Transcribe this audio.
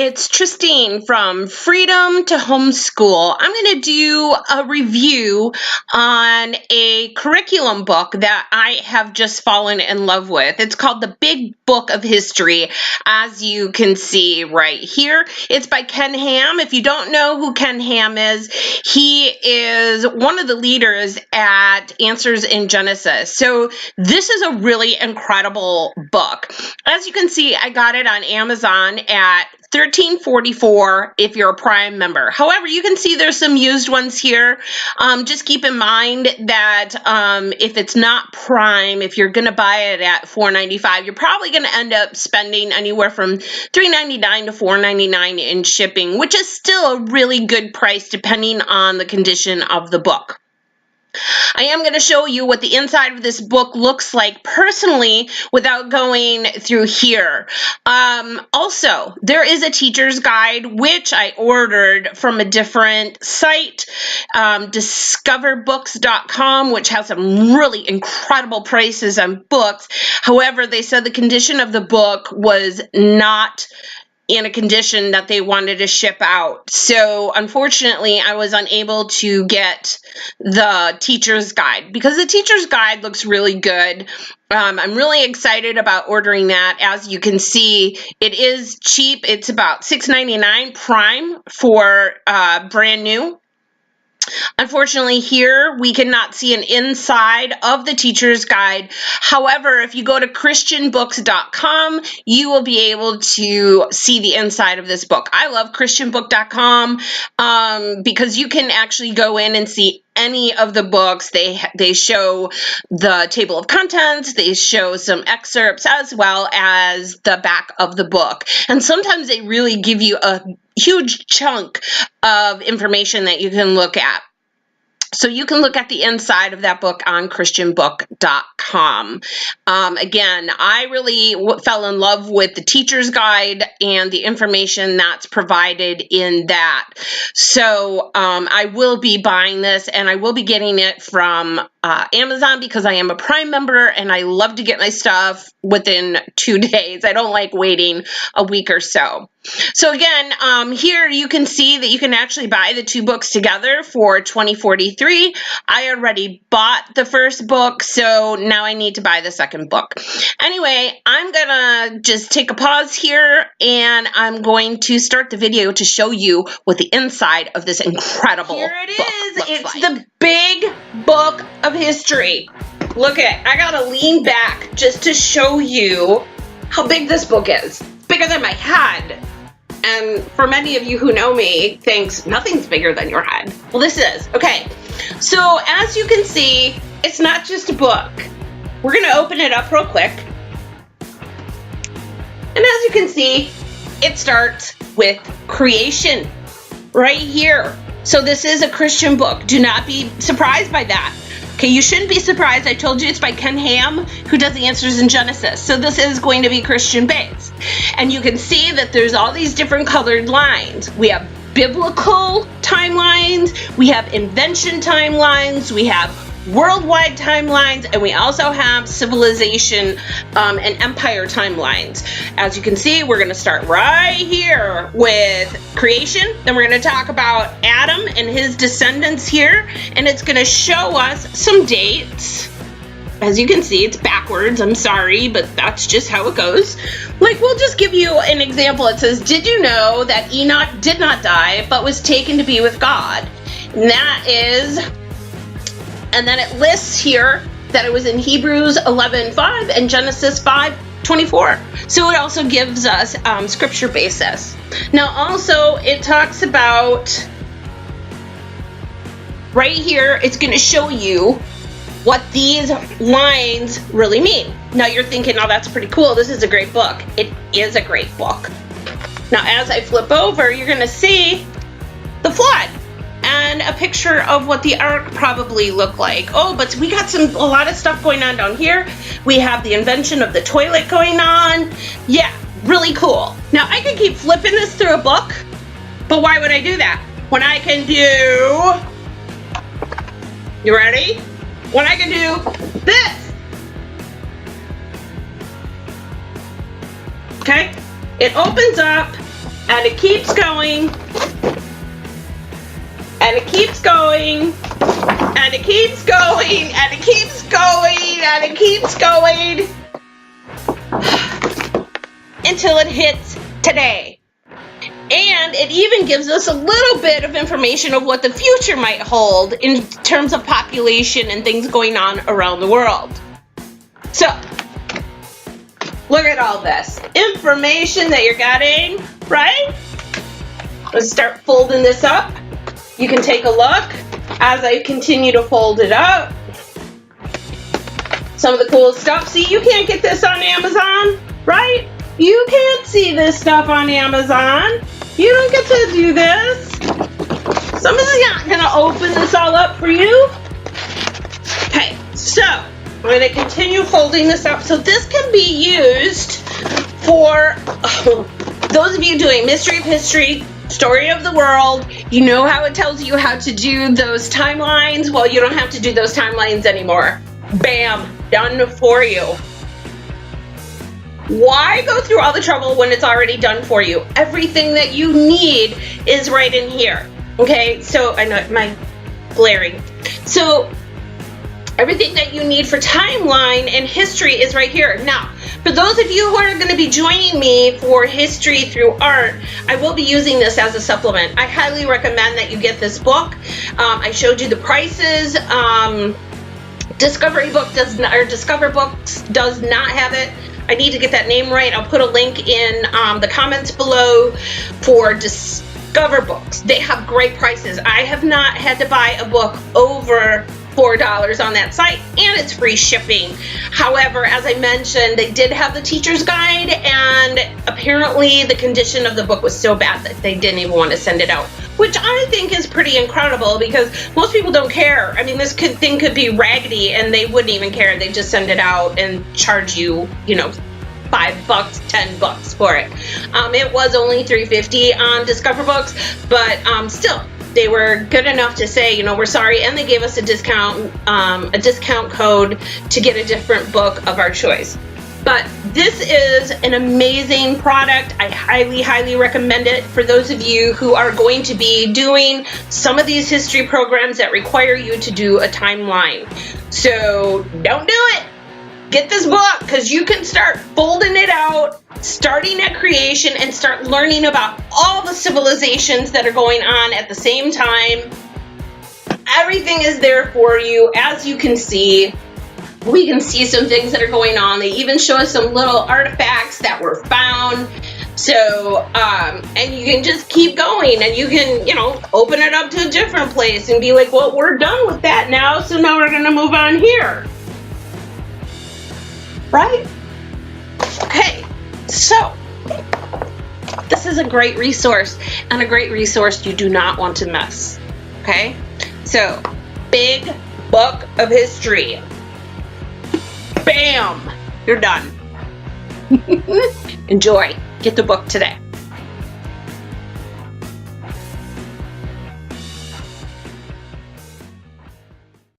it's Tristine from Freedom to Homeschool. I'm going to do a review on a curriculum book that I have just fallen in love with. It's called The Big Book of History, as you can see right here. It's by Ken Ham. If you don't know who Ken Ham is, he is one of the leaders at Answers in Genesis. So this is a really incredible book. As you can see, I got it on Amazon at $13.44 if you're a Prime member. However, you can see there's some used ones here. Just keep in mind that if it's not Prime, if you're going to buy it at $4.95, you're probably going to end up spending anywhere from $3.99 to $4.99 in shipping, which is still a really good price depending on the condition of the book. I am going to show you what the inside of this book looks like personally without going through here. Also, there is a teacher's guide, which I ordered from a different site, discoverbooks.com, which has some really incredible prices on books. However, they said the condition of the book was not in a condition that they wanted to ship out. So unfortunately, I was unable to get the teacher's guide because the teacher's guide looks really good. I'm really excited about ordering that. As you can see, it is cheap. It's about $6.99 Prime for brand new. Unfortunately, here we cannot see an inside of the teacher's guide. However, if you go to christianbooks.com, you will be able to see the inside of this book. I love christianbook.com because you can actually go in and see any of the books. They show the table of contents, they show some excerpts as well as the back of the book. And sometimes they really give you a huge chunk of information that you can look at. So you can look at the inside of that book on christianbook.com. Again, I really fell in love with the teacher's guide and the information that's provided in that. So I will be buying this, and I will be getting it from Amazon because I am a Prime member and I love to get my stuff within 2 days. I don't like waiting a week or so. So again, here you can see that you can actually buy the two books together for $20.43. I already bought the first book, so now I need to buy the second book. Anyway, I'm gonna just take a pause here and I'm going to start the video to show you what the inside of this incredible book looks like. Here it is. It's the Big Book of History. Look at, I gotta lean back just to show you how big this book is. It's bigger than my head. And for many of you who know me, thinks nothing's bigger than your head. Well, this is. Okay, so as you can see, it's not just a book. We're going to open it up real quick. And as you can see, it starts with creation right here. So this is a Christian book. Do not be surprised by that. Okay, you shouldn't be surprised. I told you it's by Ken Ham, who does the Answers in Genesis. So this is going to be Christian based. And you can see that there's all these different colored lines. We have biblical timelines, we have invention timelines, we have worldwide timelines, and we also have civilization and empire timelines. As you can see, we're going to start right here with creation. Then we're going to talk about Adam and his descendants here, and it's going to show us some dates. As you can see, it's backwards. I'm sorry, but that's just how it goes. Like, we'll just give you an example. It says, did you know that Enoch did not die, but was taken to be with God? And that is... And then it lists here that it was in Hebrews 11:5 and Genesis 5:24. So it also gives us scripture basis. Now also it talks about, right here, it's going to show you what these lines really mean. Now you're thinking, oh, that's pretty cool. This is a great book. It is a great book. Now as I flip over, you're going to see the flood and a picture of what the ark probably looked like. Oh, but we got a lot of stuff going on down here. We have the invention of the toilet going on. Yeah, really cool. Now I could keep flipping this through a book, but why would I do that? When I can do, you ready? When I can do this. Okay, it opens up and it keeps going, and it keeps going, and it keeps going, and it keeps going, and it keeps going, until it hits today. And it even gives us a little bit of information of what the future might hold in terms of population and things going on around the world. So, look at all this information that you're getting, right? Let's start folding this up. You can take a look as I continue to fold it up. Some of the cool stuff. See, you can't get this on Amazon, right? You can't see this stuff on Amazon. You don't get to do this. Somebody's not going to open this all up for you. Okay, so I'm going to continue folding this up. So this can be used for those of you doing Mystery of History, Story of the World. You know how it tells you how to do those timelines? Well, you don't have to do those timelines anymore. Bam, done for you. Why go through all the trouble when it's already done for you? Everything that you need is right in here. Okay, so I know my blaring. So everything that you need for timeline and history is right here. Now, for those of you who are going to be joining me for history through art, I will be using this as a supplement. I highly recommend that you get this book. I showed you the prices. Discover Books does not have it. I need to get that name right. I'll put a link in the comments below for Discover Books. They have great prices. I have not had to buy a book over $4 on that site, and it's free shipping. However, as I mentioned, they did have the teacher's guide, and apparently the condition of the book was so bad that they didn't even want to send it out, which I think is pretty incredible because most people don't care. I mean, this thing could be raggedy and they wouldn't even care. They just send it out and charge you, you know, $5, $10 for it. It was only $3.50 on Discover Books, but still, they were good enough to say, you know, we're sorry, and they gave us a discount code to get a different book of our choice. But this is an amazing product. I highly, highly recommend it for those of you who are going to be doing some of these history programs that require you to do a timeline. So don't do it. Get this book because you can start folding it out, starting at creation, and start learning about all the civilizations that are going on at the same time. Everything is there for you, as you can see. We can see some things that are going on. They even show us some little artifacts that were found. So, and you can just keep going, and you can, you know, open it up to a different place and be like, well, we're done with that now, so now we're going to move on here. Right? Okay, so this is a great resource, and a great resource you do not want to miss. Okay? So, big book of history. Bam! You're done. Enjoy. Get the book today.